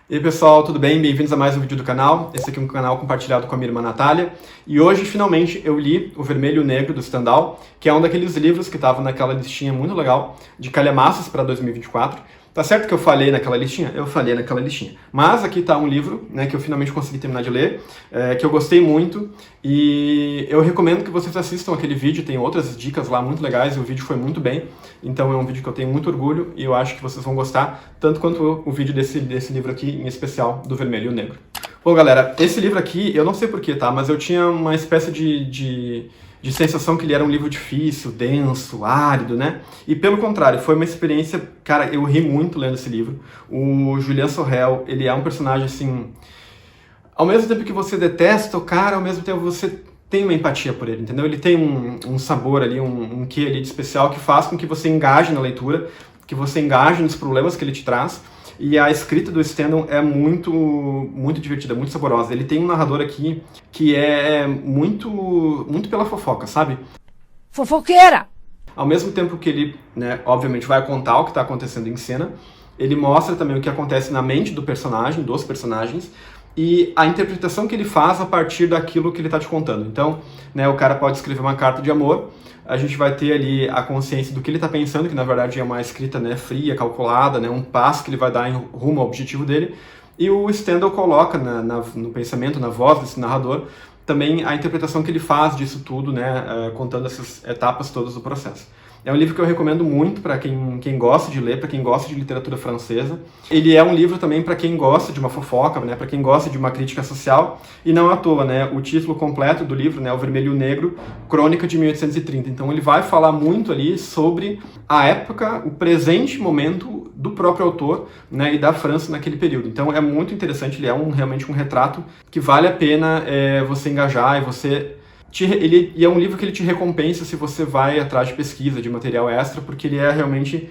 E aí pessoal, tudo bem? Bem-vindos a mais um vídeo do canal. Esse aqui é um canal compartilhado com a minha irmã Natália. E hoje, finalmente, eu li O Vermelho e o Negro, do Stendhal, que é um daqueles livros que estava naquela listinha muito legal de calhamaços para 2024. Tá certo que eu falei naquela listinha? Eu falei naquela listinha. Mas aqui tá um livro, né, que eu finalmente consegui terminar de ler, que eu gostei muito, e eu recomendo que vocês assistam aquele vídeo, tem outras dicas lá muito legais, e o vídeo foi muito bem, então é um vídeo que eu tenho muito orgulho, e eu acho que vocês vão gostar, tanto quanto o vídeo desse livro aqui, em especial, do Vermelho e o Negro. Bom, galera, esse livro aqui, eu não sei porquê, tá, mas eu tinha uma espécie de sensação que ele era um livro difícil, denso, árido, né? E pelo contrário, foi uma experiência... Cara, eu ri muito lendo esse livro. O Julien Sorel, ele é um personagem, assim... Ao mesmo tempo que você detesta o cara, ao mesmo tempo você tem uma empatia por ele, entendeu? Ele tem um sabor ali, um quê ali de especial que faz com que você engaje na leitura, que você engaje nos problemas que ele te traz. E a escrita do Stendhal é muito divertida, muito saborosa. Ele tem um narrador aqui que é muito pela fofoca, sabe? Fofoqueira! Ao mesmo tempo que ele, né, obviamente vai contar o que está acontecendo em cena, ele mostra também o que acontece na mente do personagem, dos personagens, e a interpretação que ele faz a partir daquilo que ele está te contando. Então, né, o cara pode escrever uma carta de amor, a gente vai ter ali a consciência do que ele está pensando, que na verdade é uma escrita, né, fria, calculada, né, um passo que ele vai dar em rumo ao objetivo dele, e o Stendhal coloca no pensamento, na voz desse narrador, também a interpretação que ele faz disso tudo, né, contando essas etapas todas do processo. É um livro que eu recomendo muito para quem gosta de ler, para quem gosta de literatura francesa. Ele é um livro também para quem gosta de uma fofoca, né, para quem gosta de uma crítica social, e não à toa, né, o título completo do livro, né, O Vermelho e o Negro, Crônica de 1830. Então ele vai falar muito ali sobre a época, o presente momento do próprio autor, né, e da França naquele período. Então é muito interessante, ele é realmente um retrato que vale a pena você engajar e você... E é um livro que ele te recompensa se você vai atrás de pesquisa, de material extra, porque ele é realmente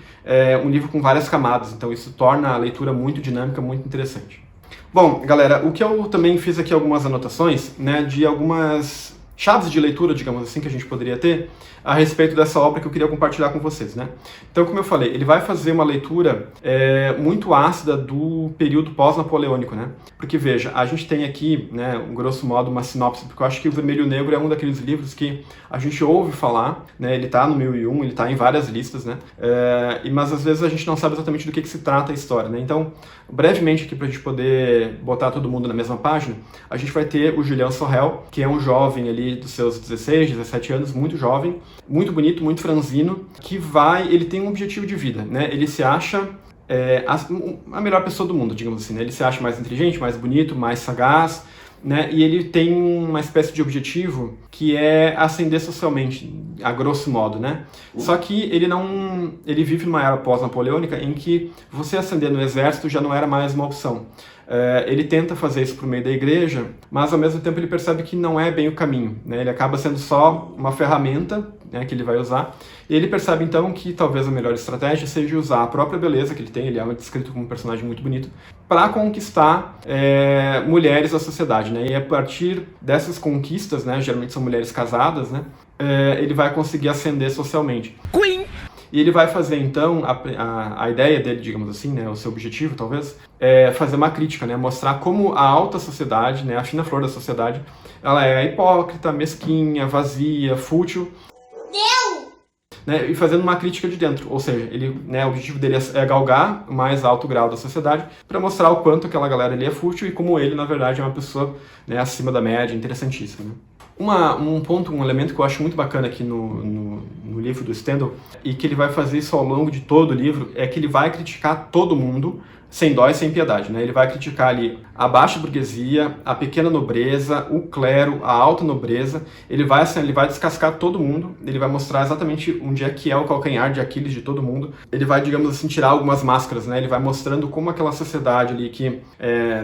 um livro com várias camadas, então isso torna a leitura muito dinâmica, muito interessante. Bom, galera, o que eu também fiz aqui algumas anotações, né, de algumas chaves de leitura, digamos assim, que a gente poderia ter a respeito dessa obra que eu queria compartilhar com vocês, né? Então, como eu falei, ele vai fazer uma leitura muito ácida do período pós-napoleônico, né? Porque, veja, a gente tem aqui, né, grosso modo, uma sinopse, porque eu acho que O Vermelho e o Negro é um daqueles livros que a gente ouve falar, né? Ele tá no 1001, ele tá em várias listas, né? Mas, às vezes, a gente não sabe exatamente do que se trata a história, né? Então, brevemente aqui, pra gente poder botar todo mundo na mesma página, a gente vai ter o Julien Sorel, que é um jovem ali dos seus 16, 17 anos, muito jovem, muito bonito, muito franzino, que ele tem um objetivo de vida, né? Ele se acha a melhor pessoa do mundo, digamos assim, né? Ele se acha mais inteligente, mais bonito, mais sagaz, né? E ele tem uma espécie de objetivo que é ascender socialmente, a grosso modo, né? Só que ele vive numa era pós-napoleônica em que você ascender no exército já não era mais uma opção. Ele tenta fazer isso por meio da igreja, mas ao mesmo tempo ele percebe que não é bem o caminho, né? Ele acaba sendo só uma ferramenta, né, que ele vai usar, e ele percebe então que talvez a melhor estratégia seja usar a própria beleza que ele tem, ele é descrito como um personagem muito bonito, para conquistar mulheres da sociedade, né? E a partir dessas conquistas, né, geralmente são mulheres casadas, né, ele vai conseguir ascender socialmente. Queen! E ele vai fazer, então, a ideia dele, digamos assim, né, o seu objetivo, talvez, é fazer uma crítica, né, mostrar como a alta sociedade, né, a fina flor da sociedade, ela é hipócrita, mesquinha, vazia, fútil, né, e fazendo uma crítica de dentro, ou seja, o objetivo dele é galgar o mais alto grau da sociedade para mostrar o quanto aquela galera ali é fútil e como ele, na verdade, é uma pessoa, né, acima da média, interessantíssima, né? Um elemento que eu acho muito bacana aqui no livro do Stendhal, e que ele vai fazer isso ao longo de todo o livro, é que ele vai criticar todo mundo, sem dó e sem piedade, né? Ele vai criticar ali a baixa burguesia, a pequena nobreza, o clero, a alta nobreza, ele vai descascar todo mundo, ele vai mostrar exatamente onde é que é o calcanhar de Aquiles de todo mundo, ele vai, digamos assim, tirar algumas máscaras, né? Ele vai mostrando como aquela sociedade ali que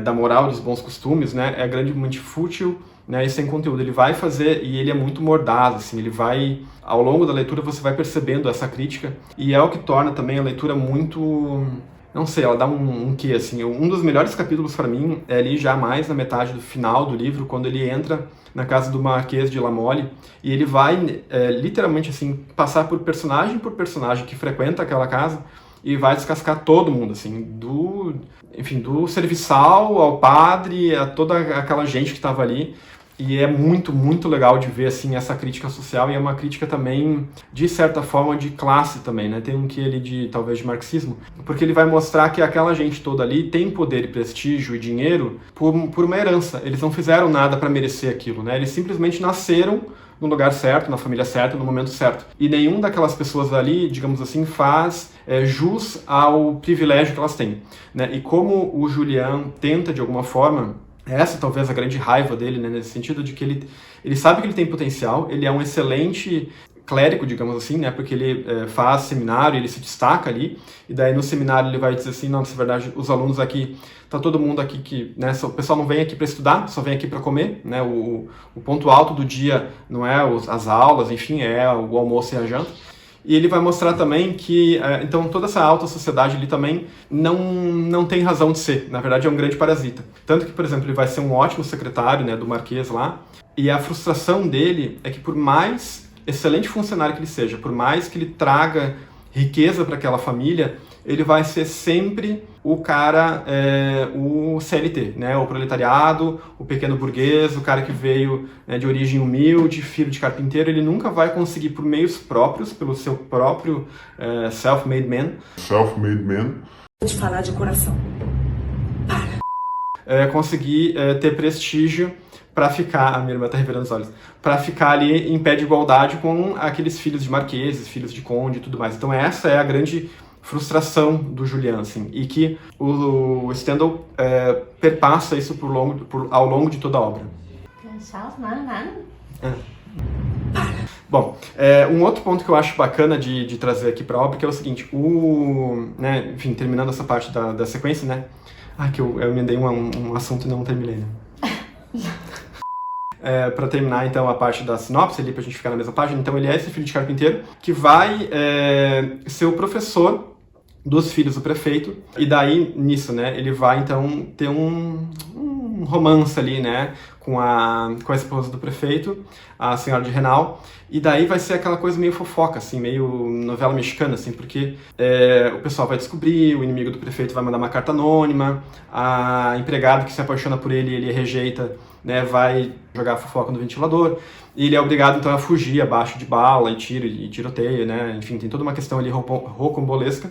da moral, dos bons costumes, né, é grandemente fútil, né, e sem conteúdo. Ele vai fazer, e ele é muito mordaz, assim, ele vai, ao longo da leitura você vai percebendo essa crítica, e é o que torna também a leitura muito... Não sei, ela dá um quê, assim, um dos melhores capítulos para mim é ali já mais na metade do final do livro, quando ele entra na casa do Marquês de La Mole, e ele vai, literalmente, assim, passar por personagem que frequenta aquela casa, e vai descascar todo mundo, assim, enfim, do serviçal ao padre, a toda aquela gente que estava ali. E é muito, muito legal de ver, assim, essa crítica social, e é uma crítica também, de certa forma, de classe também, né? Tem um quê ali talvez, de marxismo, porque ele vai mostrar que aquela gente toda ali tem poder e prestígio e dinheiro por uma herança. Eles não fizeram nada para merecer aquilo, né? Eles simplesmente nasceram no lugar certo, na família certa, no momento certo. E nenhum daquelas pessoas ali, digamos assim, faz jus ao privilégio que elas têm, né? E como o Julian tenta, de alguma forma, essa talvez a grande raiva dele, né, nesse sentido de que ele sabe que ele tem potencial, ele é um excelente clérigo, digamos assim, né, porque ele faz seminário, ele se destaca ali, e daí no seminário ele vai dizer assim, não, na verdade, os alunos aqui, tá todo mundo aqui que, né, o pessoal não vem aqui para estudar, só vem aqui para comer, né, o ponto alto do dia não é as aulas, enfim, é o almoço e a janta. E ele vai mostrar também que, então, toda essa alta sociedade ali também não tem razão de ser. Na verdade, é um grande parasita. Tanto que, por exemplo, ele vai ser um ótimo secretário, né, do Marquês lá, e a frustração dele é que, por mais excelente funcionário que ele seja, por mais que ele traga riqueza para aquela família, ele vai ser sempre o cara, o CLT, né? O proletariado, o pequeno burguês, o cara que veio, né, de origem humilde, filho de carpinteiro. Ele nunca vai conseguir, por meios próprios, pelo seu próprio self-made man. Self-made man. Vou te falar de coração. Conseguir ter prestígio para ficar, a minha irmã tá revirando os olhos, para ficar ali em pé de igualdade com aqueles filhos de marqueses, filhos de conde e tudo mais. Então essa é a grande frustração do Julian, assim, e que o Stendhal perpassa isso ao longo de toda a obra. Bom, um outro ponto que eu acho bacana de trazer aqui para a obra, que é o seguinte, né, enfim, terminando essa parte da sequência, né, que eu emendei um assunto e não terminei, né. Para terminar, então, a parte da sinopse ali, pra gente ficar na mesma página. Então, ele é esse filho de carpinteiro que vai ser o professor dos filhos do prefeito, e daí, nisso, né, ele vai, então, ter um romance ali, né, com a esposa do prefeito, a senhora de Renal, e daí vai ser aquela coisa meio fofoca, assim, meio novela mexicana, assim, porque o pessoal vai descobrir, o inimigo do prefeito vai mandar uma carta anônima, a empregada que se apaixona por ele rejeita, né, vai jogar fofoca no ventilador, e ele é obrigado, então, a fugir abaixo de bala e tiro e tiroteio, né, enfim, tem toda uma questão ali rocambolesca,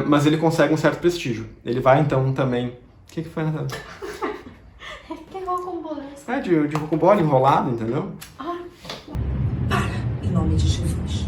mas ele consegue um certo prestígio. Ele vai, então, também... O que foi, Natália? Que rocambolesco. De rocambole enrolado, entendeu? Em nome de Jesus.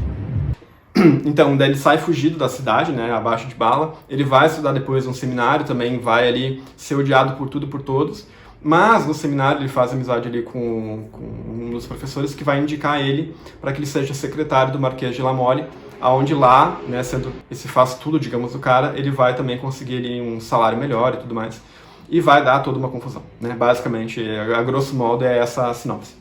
Então, daí ele sai fugido da cidade, né, abaixo de bala. Ele vai estudar depois um seminário também, vai ali ser odiado por tudo e por todos. Mas no seminário ele faz amizade ali com um dos professores que vai indicar ele para que ele seja secretário do Marquês de La Mole, aonde lá, né, sendo esse faz tudo, digamos, do cara, ele vai também conseguir ali um salário melhor e tudo mais. E vai dar toda uma confusão, né? Basicamente, a grosso modo, é essa a sinopse.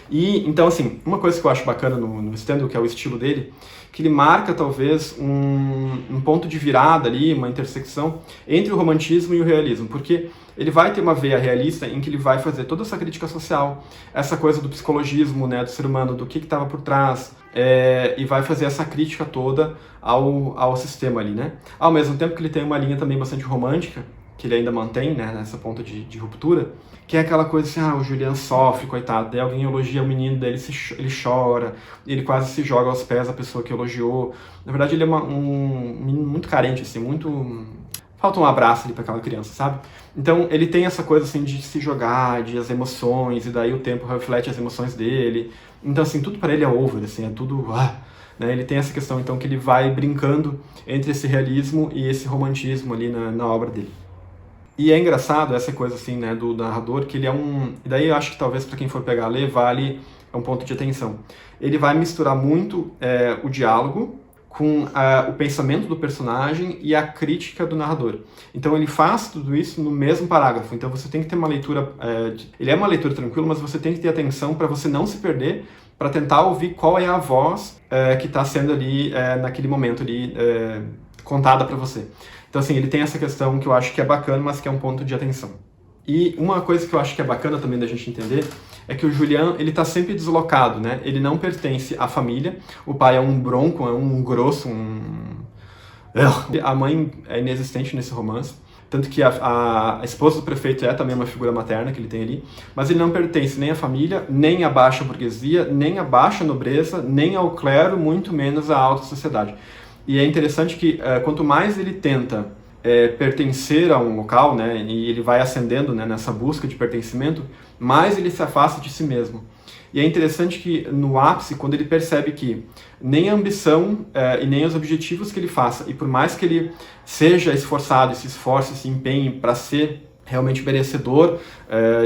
E, então, assim, uma coisa que eu acho bacana no Stendhal, que é o estilo dele, que ele marca, talvez, um ponto de virada ali, uma intersecção entre o romantismo e o realismo, porque ele vai ter uma veia realista em que ele vai fazer toda essa crítica social, essa coisa do psicologismo, né, do ser humano, do que estava por trás, e vai fazer essa crítica toda ao sistema ali, né? Ao mesmo tempo que ele tem uma linha também bastante romântica, que ele ainda mantém, né, nessa ponta de ruptura, que é aquela coisa assim, o Julian sofre, coitado, daí alguém elogia o menino, daí ele chora, ele quase se joga aos pés da pessoa que elogiou. Na verdade, ele é um menino muito carente, assim, muito... Falta um abraço ali para aquela criança, sabe? Então, ele tem essa coisa, assim, de se jogar, de as emoções, e daí o tempo reflete as emoções dele. Então, assim, tudo para ele é over, assim, é tudo... né? Ele tem essa questão, então, que ele vai brincando entre esse realismo e esse romantismo ali na obra dele. E é engraçado essa coisa, assim, né, do narrador, que ele é e daí eu acho que talvez para quem for pegar ler, vale um ponto de atenção. Ele vai misturar muito o diálogo com o pensamento do personagem e a crítica do narrador. Então ele faz tudo isso no mesmo parágrafo. Então você tem que ter uma leitura... ele é uma leitura tranquila, mas você tem que ter atenção para você não se perder, para tentar ouvir qual é a voz que está sendo ali, naquele momento ali, contada para você. Então, assim, ele tem essa questão que eu acho que é bacana, mas que é um ponto de atenção. E uma coisa que eu acho que é bacana também da gente entender é que o Julian, ele tá sempre deslocado, né? Ele não pertence à família. O pai é um bronco, é um grosso, A mãe é inexistente nesse romance, tanto que a esposa do prefeito é também uma figura materna que ele tem ali, mas ele não pertence nem à família, nem à baixa burguesia, nem à baixa nobreza, nem ao clero, muito menos à alta sociedade. E é interessante que quanto mais ele tenta pertencer a um local, né, e ele vai ascendendo, né, nessa busca de pertencimento, mais ele se afasta de si mesmo. E é interessante que no ápice, quando ele percebe que nem a ambição e nem os objetivos que ele faça, e por mais que ele seja esforçado, se esforce, se empenhe para ser realmente merecedor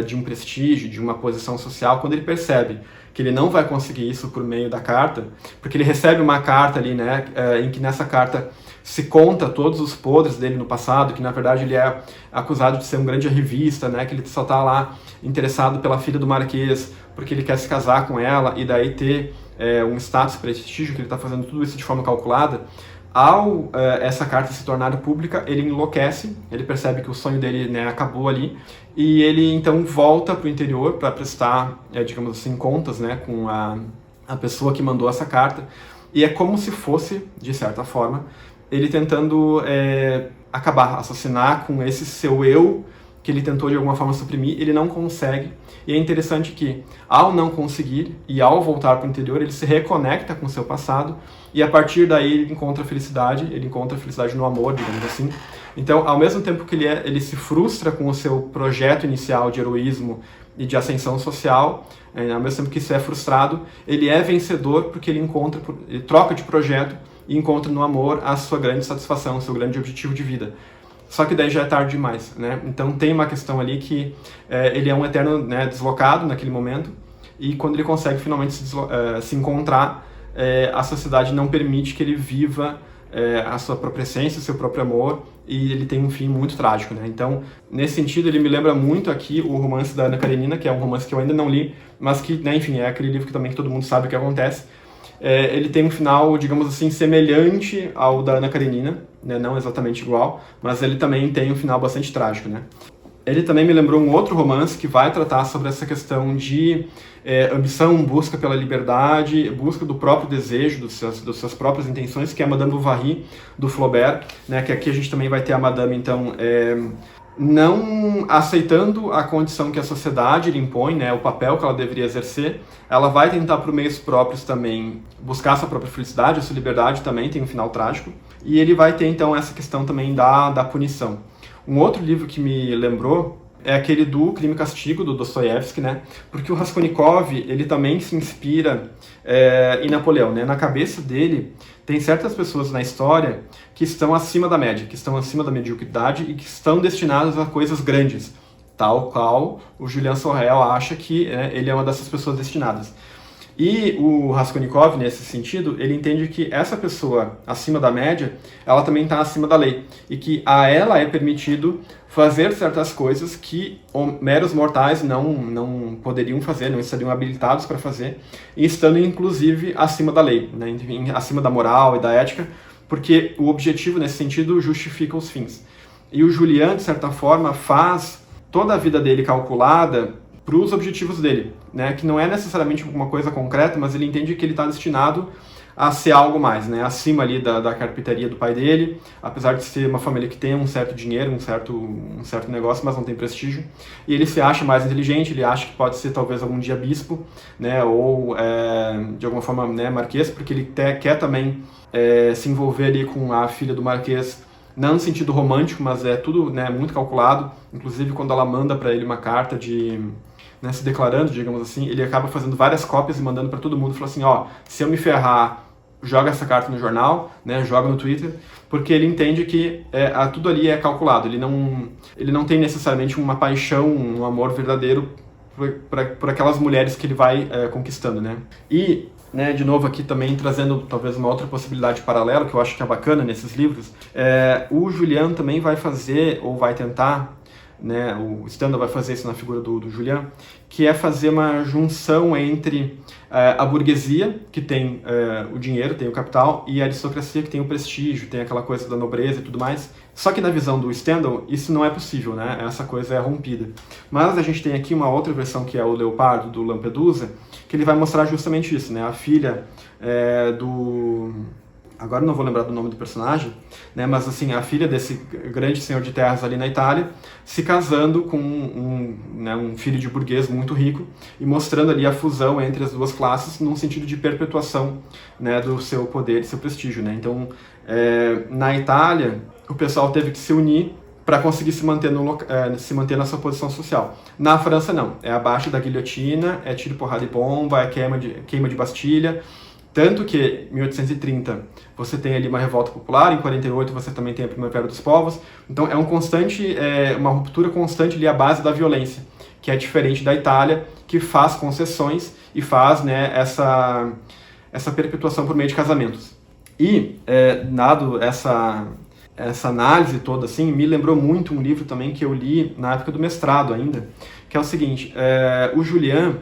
de um prestígio, de uma posição social, quando ele percebe que ele não vai conseguir isso por meio da carta, porque ele recebe uma carta ali, né, em que nessa carta se conta todos os podres dele no passado, que na verdade ele é acusado de ser um grande arrivista, né, que ele só está lá interessado pela filha do Marquês, porque ele quer se casar com ela e daí ter um status, prestígio, que ele está fazendo tudo isso de forma calculada. Ao essa carta se tornar pública, ele enlouquece, ele percebe que o sonho dele, né, acabou ali, e ele então volta para o interior para prestar, digamos assim, contas, né, com a pessoa que mandou essa carta, e é como se fosse, de certa forma, ele tentando acabar, assassinar com esse seu eu que ele tentou de alguma forma suprimir, ele não consegue. E é interessante que, ao não conseguir e ao voltar para o interior, ele se reconecta com o seu passado e a partir daí ele encontra felicidade no amor, digamos assim. Então, ao mesmo tempo que ele se frustra com o seu projeto inicial de heroísmo e de ascensão social, ao mesmo tempo que isso é frustrado, ele é vencedor porque ele troca de projeto e encontra no amor a sua grande satisfação, o seu grande objetivo de vida. Só que daí já é tarde demais, né? Então tem uma questão ali que ele é um eterno, né, deslocado naquele momento, e quando ele consegue finalmente se encontrar, a sociedade não permite que ele viva a sua própria essência, o seu próprio amor, e ele tem um fim muito trágico, né? Então, nesse sentido, ele me lembra muito aqui o romance da Ana Karenina, que é um romance que eu ainda não li, mas que, né, enfim, é aquele livro que também todo mundo sabe o que acontece. Ele tem um final, digamos assim, semelhante ao da Ana Karenina, né? Não exatamente igual, mas ele também tem um final bastante trágico, né? Ele também me lembrou um outro romance que vai tratar sobre essa questão de ambição, busca pela liberdade, busca do próprio desejo, das suas próprias intenções, que é a Madame Bovary, do Flaubert, né? Que aqui a gente também vai ter a Madame, então, não aceitando a condição que a sociedade lhe impõe, né, o papel que ela deveria exercer, ela vai tentar por meios próprios também buscar a sua própria felicidade, a sua liberdade também tem um final trágico, e ele vai ter então essa questão também da punição. Um outro livro que me lembrou é aquele do Crime e Castigo, do Dostoiévski, né, porque o Raskolnikov, ele também se inspira em Napoleão, né, na cabeça dele tem certas pessoas na história que estão acima da média, que estão acima da mediocridade e que estão destinadas a coisas grandes, tal qual o Julian Sorel acha que ele é uma dessas pessoas destinadas. E o Raskolnikov, nesse sentido, ele entende que essa pessoa acima da média, ela também está acima da lei, e que a ela é permitido fazer certas coisas que meros mortais não poderiam fazer, não estariam habilitados para fazer, e estando inclusive acima da lei, né, acima da moral e da ética, porque o objetivo nesse sentido justifica os fins. E o Julian, de certa forma, faz toda a vida dele calculada para os objetivos dele, né, que não é necessariamente uma coisa concreta, mas ele entende que ele está destinado a ser algo mais, né, acima ali da carpintaria do pai dele, apesar de ser uma família que tem um certo dinheiro, um certo negócio, mas não tem prestígio, e ele se acha mais inteligente, ele acha que pode ser talvez algum dia bispo, né, ou de alguma forma, né, marquês, porque ele quer também se envolver ali com a filha do marquês, não no sentido romântico, mas é tudo, né, muito calculado, inclusive quando ela manda para ele uma carta né, se declarando, digamos assim, ele acaba fazendo várias cópias e mandando para todo mundo, falando assim, ó, se eu me ferrar, joga essa carta no jornal, né, joga no Twitter, porque ele entende que tudo ali é calculado, ele não tem necessariamente uma paixão, um amor verdadeiro por aquelas mulheres que ele vai conquistando, né. E, né, de novo aqui também trazendo talvez uma outra possibilidade paralela, que eu acho que é bacana nesses livros, o Julian também vai fazer, ou vai tentar, né, o Stendhal vai fazer isso na figura do Julian, que é fazer uma junção entre a burguesia, que tem o dinheiro, tem o capital, e a aristocracia, que tem o prestígio, tem aquela coisa da nobreza e tudo mais. Só que na visão do Stendhal, isso não é possível, né? Essa coisa é rompida. Mas a gente tem aqui uma outra versão, que é o Leopardo, do Lampedusa, que ele vai mostrar justamente isso, né? A filha agora não vou lembrar do nome do personagem, né, mas assim, a filha desse grande senhor de terras ali na Itália, se casando com um filho de burguês muito rico e mostrando ali a fusão entre as duas classes num sentido de perpetuação, né, do seu poder e seu prestígio, né. Então, na Itália, o pessoal teve que se unir para conseguir se manter na sua posição social. Na França, não. É abaixo da guilhotina, é tiro, porrada e bomba, é queima de Bastilha. Tanto que, em 1830, você tem ali uma revolta popular, em 48 você também tem a Primavera dos Povos. Então é uma ruptura constante ali à base da violência, que é diferente da Itália, que faz concessões e faz, né, essa perpetuação por meio de casamentos. E, dado essa análise toda, assim, me lembrou muito um livro também que eu li na época do mestrado ainda, que é o seguinte, o Julian,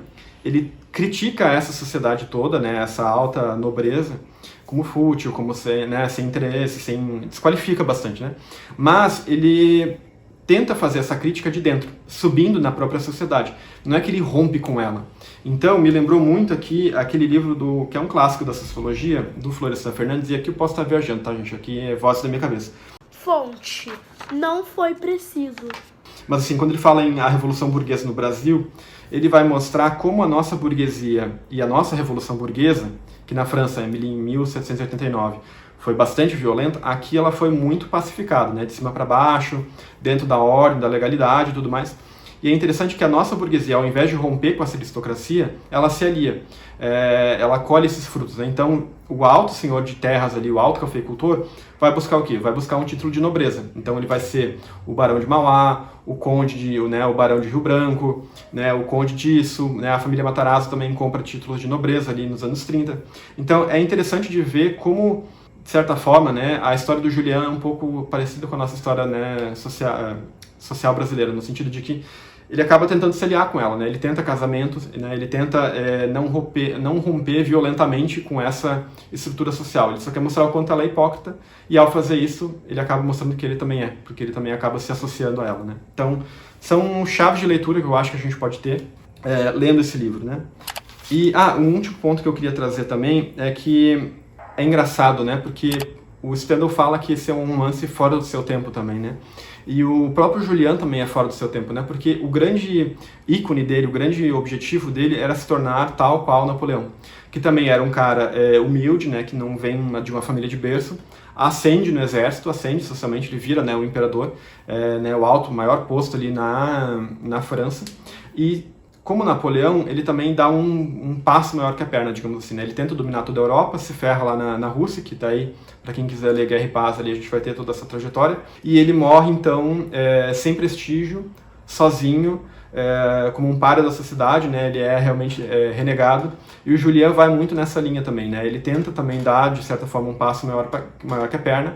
ele critica essa sociedade toda, né, essa alta nobreza, como fútil, como sem interesse, desqualifica bastante, né? Mas ele tenta fazer essa crítica de dentro, subindo na própria sociedade. Não é que ele rompe com ela. Então, me lembrou muito aqui aquele livro que é um clássico da sociologia, do Florestan Fernandes, e aqui eu posso estar viajando, tá, gente? Aqui é voz da minha cabeça. Fonte. Não foi preciso. Mas assim, quando ele fala em a Revolução Burguesa no Brasil, ele vai mostrar como a nossa burguesia e a nossa Revolução Burguesa, que na França, em 1789, foi bastante violenta, aqui ela foi muito pacificada, né? De cima para baixo, dentro da ordem, da legalidade e tudo mais. E é interessante que a nossa burguesia, ao invés de romper com essa aristocracia, ela se alia, ela colhe esses frutos, né? Então, o alto senhor de terras ali, o alto cafeicultor, vai buscar o quê? Vai buscar um título de nobreza. Então, ele vai ser o barão de Mauá, o conde, o barão de Rio Branco, né, o conde disso, né, a família Matarazzo também compra títulos de nobreza ali nos anos 30. Então, é interessante de ver como, de certa forma, né, a história do Julian é um pouco parecida com a nossa história, né, social brasileira, no sentido de que ele acaba tentando se aliar com ela, né? Ele tenta casamentos, né? Ele tenta não romper violentamente com essa estrutura social. Ele só quer mostrar o quanto ela é hipócrita, e ao fazer isso, ele acaba mostrando que ele também é, porque ele também acaba se associando a ela, né? Então, são chaves de leitura que eu acho que a gente pode ter lendo esse livro, né? E, um último ponto que eu queria trazer também é que é engraçado, né? Porque o Stendhal fala que esse é um romance fora do seu tempo também, né? E o próprio Julian também é fora do seu tempo, né? Porque o grande ícone dele, o grande objetivo dele era se tornar tal qual Napoleão, que também era um cara humilde, né? Que não vem de uma família de berço, ascende no exército, ascende socialmente, ele vira, né, o imperador, né, o maior posto ali na França. E como Napoleão, ele também dá um passo maior que a perna, digamos assim, né? Ele tenta dominar toda a Europa, se ferra lá na Rússia, que tá aí, para quem quiser ler Guerra e Paz, ali a gente vai ter toda essa trajetória. E ele morre, então, sem prestígio, sozinho, como um pária da sociedade, né? Ele é realmente renegado. E o Julian vai muito nessa linha também, né? Ele tenta também dar, de certa forma, um passo maior que a perna,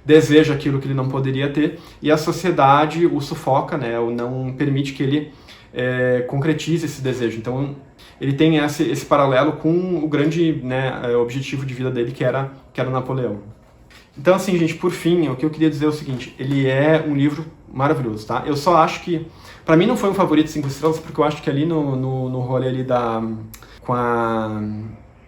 deseja aquilo que ele não poderia ter, e a sociedade o sufoca, né? Ou não permite que ele concretize esse desejo. Então, ele tem esse paralelo com o grande, né, objetivo de vida dele, que era Napoleão. Então, assim, gente, por fim, o que eu queria dizer é o seguinte: ele é um livro maravilhoso, tá? Eu só acho que, pra mim, não foi um favorito 5 estrelas, porque eu acho que ali no rolê ali com a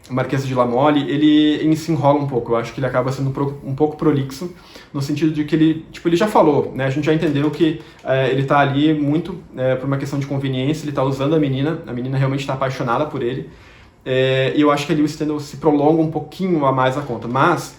Marquesa de La Mole, ele se enrola um pouco. Eu acho que ele acaba sendo um pouco prolixo, no sentido de que ele já falou, né? A gente já entendeu que ele tá ali muito por uma questão de conveniência, ele tá usando a menina realmente está apaixonada por ele, e eu acho que ali o Stendhal se prolonga um pouquinho a mais a conta, mas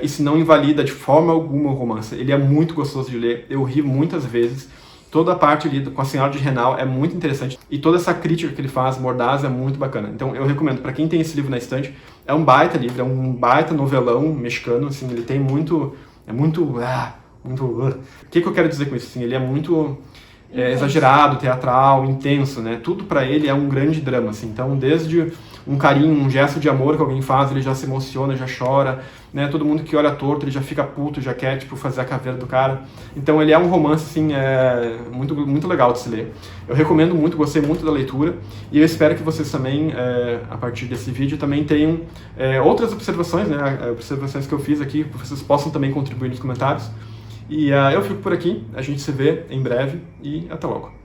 isso não invalida de forma alguma o romance. Ele é muito gostoso de ler, eu ri muitas vezes. Toda a parte ali com a Senhora de Renal é muito interessante, e toda essa crítica que ele faz, mordaz, é muito bacana. Então eu recomendo, para quem tem esse livro na estante, é um baita livro, é um baita novelão mexicano, assim, ele tem muito... O que eu quero dizer com isso? Assim, ele é muito exagerado, teatral, intenso, né? Tudo para ele é um grande drama, assim. Então, desde um carinho, um gesto de amor que alguém faz, ele já se emociona, já chora, né? Todo mundo que olha torto, ele já fica puto, já quer, tipo, fazer a caveira do cara. Então, ele é um romance, assim, muito, muito legal de se ler. Eu recomendo muito, gostei muito da leitura, e eu espero que vocês também, a partir desse vídeo, também tenham outras observações, né? Observações que eu fiz aqui, que vocês possam também contribuir nos comentários. E eu fico por aqui, a gente se vê em breve e até logo.